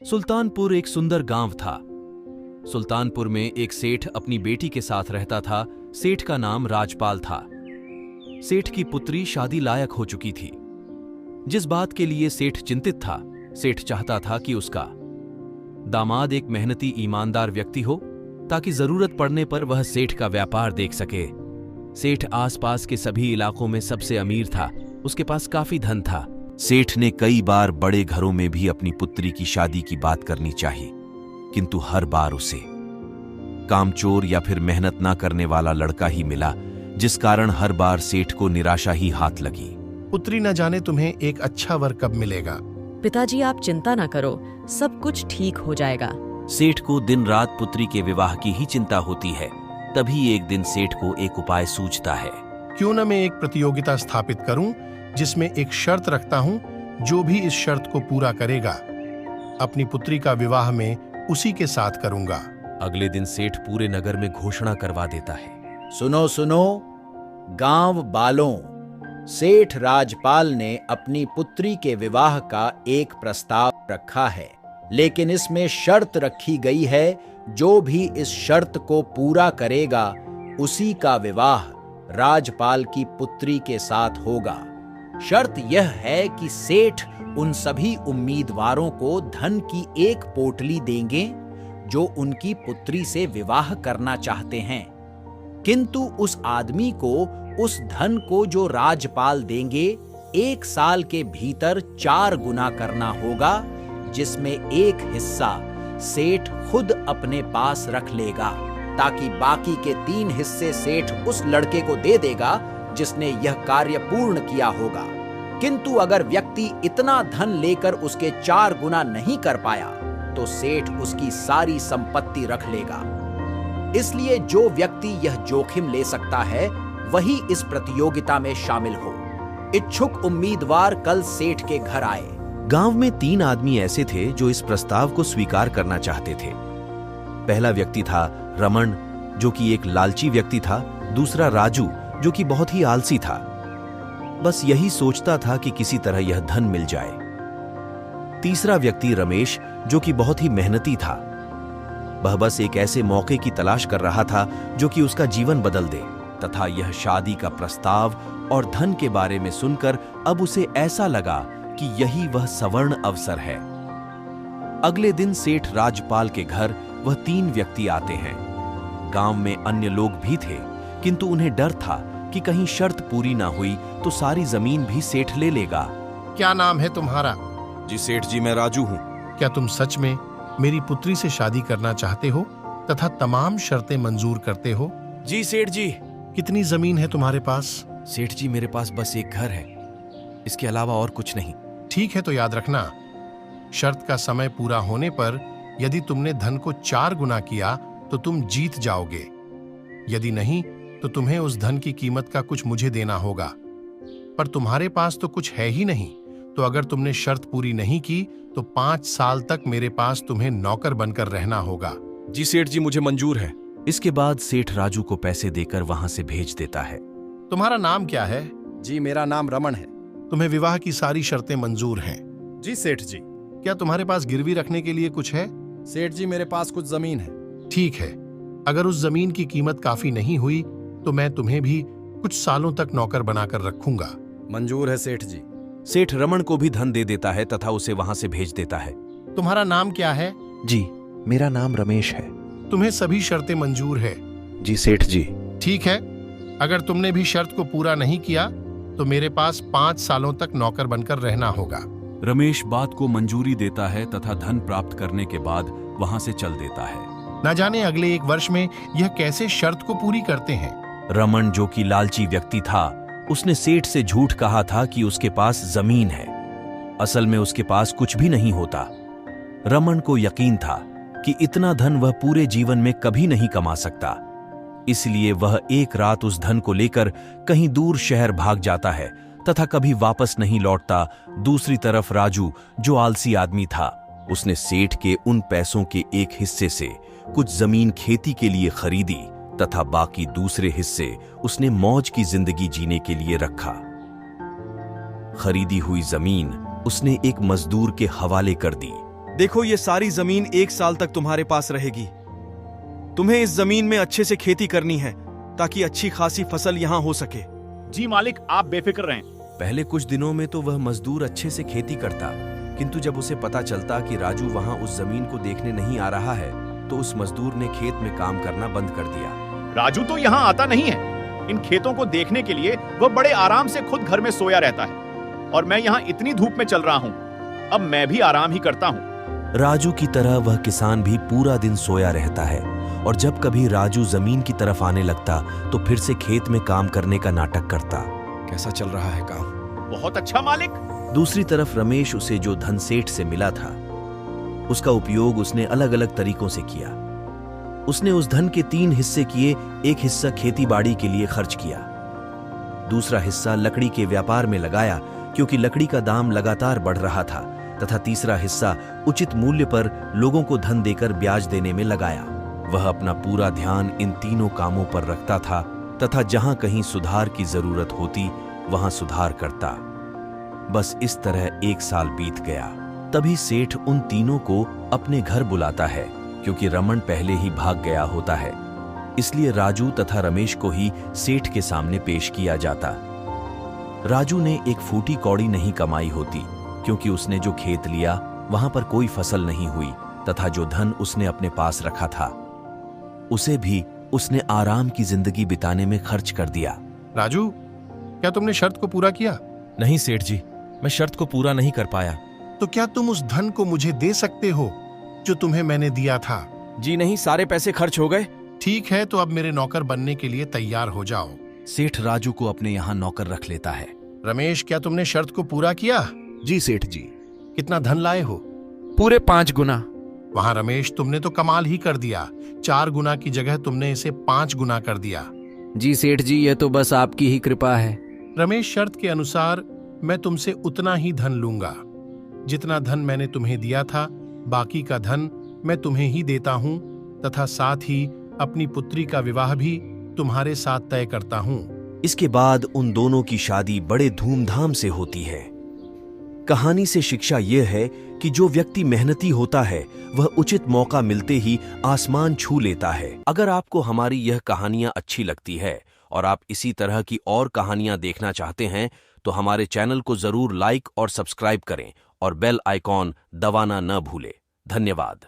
सुल्तानपुर एक सुंदर गांव था। सुल्तानपुर में एक सेठ अपनी बेटी के साथ रहता था। सेठ का नाम राजपाल था। सेठ की पुत्री शादी लायक हो चुकी थी। जिस बात के लिए सेठ चिंतित था, सेठ चाहता था कि उसका दामाद एक मेहनती ईमानदार व्यक्ति हो, ताकि जरूरत पड़ने पर वह सेठ का व्यापार देख सके। सेठ आसपास के सभी इलाकों में सबसे अमीर था। उसके पास काफी धन था। सेठ ने कई बार बड़े घरों में भी अपनी पुत्री की शादी की बात करनी चाहिए, किंतु हर बार उसे कामचोर या फिर मेहनत ना करने वाला लड़का ही मिला, जिस कारण हर बार सेठ को निराशा ही हाथ लगी। पुत्री न जाने तुम्हें एक अच्छा वर कब मिलेगा। पिताजी आप चिंता न करो, सब कुछ ठीक हो जाएगा। सेठ को दिन रात पुत्री के विवाह की ही चिंता होती है। तभी एक दिन सेठ को एक उपाय सूझता है। क्यों न मैं एक प्रतियोगिता स्थापित करूं, जिसमें एक शर्त रखता हूं, जो भी इस शर्त को पूरा करेगा, अपनी पुत्री का विवाह में उसी के साथ करूंगा। अगले दिन सेठ पूरे नगर में घोषणा करवा देता है। सुनो सुनो गांव वालों, सेठ राजपाल ने अपनी पुत्री के विवाह का एक प्रस्ताव रखा है, लेकिन इसमें शर्त रखी गई है, जो भी इस शर्त को पूरा करेगा उसी का विवाह राजपाल की पुत्री के साथ होगा। शर्त यह है कि सेठ उन सभी उम्मीदवारों को धन की एक पोटली देंगे जो उनकी पुत्री से विवाह करना चाहते हैं, किंतु उस आदमी को उस धन को जो राजपाल देंगे 1 साल के भीतर 4 गुना करना होगा, जिसमें एक हिस्सा सेठ खुद अपने पास रख लेगा, ताकि बाकी के 3 हिस्से सेठ उस लड़के को दे देगा जिसने यह कार्य पूर्ण किया होगा। किंतु अगर व्यक्ति इतना धन लेकर उसके 4 गुना नहीं कर पाया, तो सेठ उसकी सारी संपत्ति रख लेगा। इसलिए जो व्यक्ति यह जोखिम ले सकता है, वही इस प्रतियोगिता में शामिल हो। इच्छुक उम्मीदवार कल सेठ के घर आए। गांव में 3 आदमी ऐसे थे जो इस प्रस्ताव को स्वीकार करना चाहते थे। पहला व्यक्ति था रमन, जो कि एक लालची व्यक्ति था। दूसरा राजू, जो कि बहुत ही आलसी था, बस यही सोचता था कि किसी तरह यह धन मिल जाए। तीसरा व्यक्ति रमेश, जो कि बहुत ही मेहनती था। वह बस एक ऐसे मौके की तलाश कर रहा था जो कि उसका जीवन बदल दे, तथा यह शादी का प्रस्ताव और धन के बारे में सुनकर अब उसे ऐसा लगा कि यही वह सवर्ण अवसर है। अगले दिन सेठ राजपाल के घर वह 3 व्यक्ति आते हैं। गांव में अन्य लोग भी थे, किंतु उन्हें डर था कि कहीं शर्त पूरी ना हुई तो सारी जमीन भी सेठ ले लेगा। क्या नाम है तुम्हारा? जी सेठ जी, मैं राजू हूँ। क्या तुम सच में मेरी पुत्री से शादी करना चाहते हो तथा तमाम शर्तें मंजूर करते हो? जी सेठ जी। कितनी जमीन है तुम्हारे पास? सेठ जी, मेरे पास बस एक घर है, इसके अलावा और कुछ नहीं। ठीक है, तो याद रखना, शर्त का समय पूरा होने पर यदि तुमने धन को 4 गुना किया तो तुम जीत जाओगे। यदि नहीं तो तुम्हें उस धन की कीमत का कुछ मुझे देना होगा। पर तुम्हारे पास तो कुछ है ही नहीं, तो अगर तुमने शर्त पूरी नहीं की तो 5 साल तक मेरे पास तुम्हें नौकर बनकर रहना होगा। जी सेठ जी, मुझे मंजूर है। इसके बाद सेठ राजू को पैसे देकर वहां से भेज देता है। तुम्हारा नाम क्या है? जी मेरा नाम रमन है। तुम्हें विवाह की सारी शर्तें मंजूर हैं? जी सेठ जी। क्या तुम्हारे पास गिरवी रखने के लिए कुछ है? सेठ जी मेरे पास कुछ जमीन है। ठीक है, अगर उस जमीन की कीमत काफी नहीं हुई तो मैं तुम्हें भी कुछ सालों तक नौकर बनाकर रखूंगा। मंजूर है सेठ जी। सेठ रमन को भी धन दे देता है तथा उसे वहां से भेज देता है। तुम्हारा नाम क्या है? जी मेरा नाम रमेश है। तुम्हें सभी शर्तें मंजूर है? जी सेठ जी। ठीक है, अगर तुमने भी शर्त को पूरा नहीं किया तो मेरे पास 5 सालों तक नौकर बनकर रहना होगा। रमेश बात को मंजूरी देता है तथा धन प्राप्त करने के बाद वहां से चल देता है। न जाने अगले 1 वर्ष में यह कैसे शर्त को पूरी करते हैं। रमन, जो कि लालची व्यक्ति था, उसने सेठ से झूठ कहा था कि उसके पास जमीन है। असल में उसके पास कुछ भी नहीं होता। रमन को यकीन था कि इतना धन वह पूरे जीवन में कभी नहीं कमा सकता। इसलिए वह एक रात उस धन को लेकर कहीं दूर शहर भाग जाता है तथा कभी वापस नहीं लौटता। दूसरी तरफ राजू, जो आलसी आदमी था, उसने सेठ के उन पैसों के एक हिस्से से कुछ जमीन खेती के लिए खरीदी तथा बाकी दूसरे हिस्से उसने मौज की जिंदगी जीने के लिए रखा। खरीदी हुई जमीन उसने एक मजदूर के हवाले कर दी, देखो, ये सारी जमीन 1 साल तक तुम्हारे पास रहेगी। तुम्हें इस जमीन में अच्छे से खेती करनी है ताकि अच्छी खासी फसल यहाँ हो सके। जी मालिक, आप बेफिक्र रहें। पहले कुछ दिनों में तो वह मजदूर अच्छे से खेती करता, किंतु जब उसे पता चलता कि राजू वहां उस जमीन को देखने नहीं आ रहा है, तो उस मजदूर ने खेत में काम करना बंद कर दिया। राजू तो यहाँ आता नहीं है। इन खेतों को देखने के लिए वह बड़े आराम से खुद घर में सोया रहता है, और मैं यहाँ इतनी धूप में चल रहा हूँ। अब मैं भी आराम ही करता हूँ। राजू की तरह वह किसान भी पूरा दिन सोया रहता है, और जब कभी राजू जमीन की तरफ आने लगता तो फिर से खेत में काम करने का नाटक करता। कैसा चल रहा है काम? बहुत अच्छा मालिक। दूसरी तरफ रमेश उसे जो धन सेठ से मिला था, उसका उपयोग उसने अलग अलग तरीकों से किया। उसने उस धन के 3 हिस्से किए। एक हिस्सा खेतीबाड़ी के लिए खर्च किया, दूसरा हिस्सा लकड़ी के व्यापार में लगाया क्योंकि लकड़ी का दाम लगातार बढ़ रहा था, तथा तीसरा हिस्सा उचित मूल्य पर लोगों को धन देकर ब्याज देने में लगाया। वह अपना पूरा ध्यान इन तीनों कामों पर रखता था तथा जहां कहीं सुधार की जरूरत होती वहां सुधार करता। बस इस तरह 1 साल बीत गया। तभी सेठ उन तीनों को अपने घर बुलाता है, क्योंकि रमन पहले ही भाग गया होता है। इसलिए राजू तथा रमेश को ही सेठ के सामने पेश किया जाता। राजू ने एक फूटी कौड़ी नहीं कमाई होती, क्योंकि उसने जो खेत लिया वहां पर कोई फसल नहीं हुई, तथा जो धन उसने अपने पास रखा था उसे भी उसने आराम की जिंदगी बिताने में खर्च कर दिया। राजू, क्या तुमने शर्त को पूरा किया? नहीं सेठ जी, मैं शर्त को पूरा नहीं कर पाया। तो क्या तुम उस धन को मुझे दे सकते हो जो तुम्हें मैंने दिया था? जी नहीं, सारे पैसे खर्च हो गए। ठीक है, तो अब मेरे नौकर बनने के लिए तैयार हो जाओ। सेठ राजू को अपने यहां नौकर रख लेता है। रमेश, क्या तुमने शर्त को पूरा किया? जी सेठ जी। कितना धन लाए हो? पूरे 5 गुना। वहां रमेश, तुमने तो कमाल ही कर दिया। 4 गुना की जगह तुमने इसे 5 गुना कर दिया। जी सेठ जी, यह तो बस आपकी ही कृपा है। रमेश, शर्त के अनुसार मैं तुमसे उतना ही धन लूंगा जितना धन मैंने तुम्हें दिया था। बाकी का धन मैं तुम्हें ही देता हूं, तथा साथ ही अपनी पुत्री का विवाह भी तुम्हारे साथ तय करता हूं। इसके बाद उन दोनों की शादी बड़े धूमधाम से होती है। कहानी से शिक्षा यह है कि जो व्यक्ति मेहनती होता है वह उचित मौका मिलते ही आसमान छू लेता है। अगर आपको हमारी यह कहानियां अच्छी लगती है और आप इसी तरह की और कहानियां देखना चाहते हैं, तो हमारे चैनल को जरूर लाइक और सब्सक्राइब करें और बेल आइकॉन दबाना न भूलें। धन्यवाद।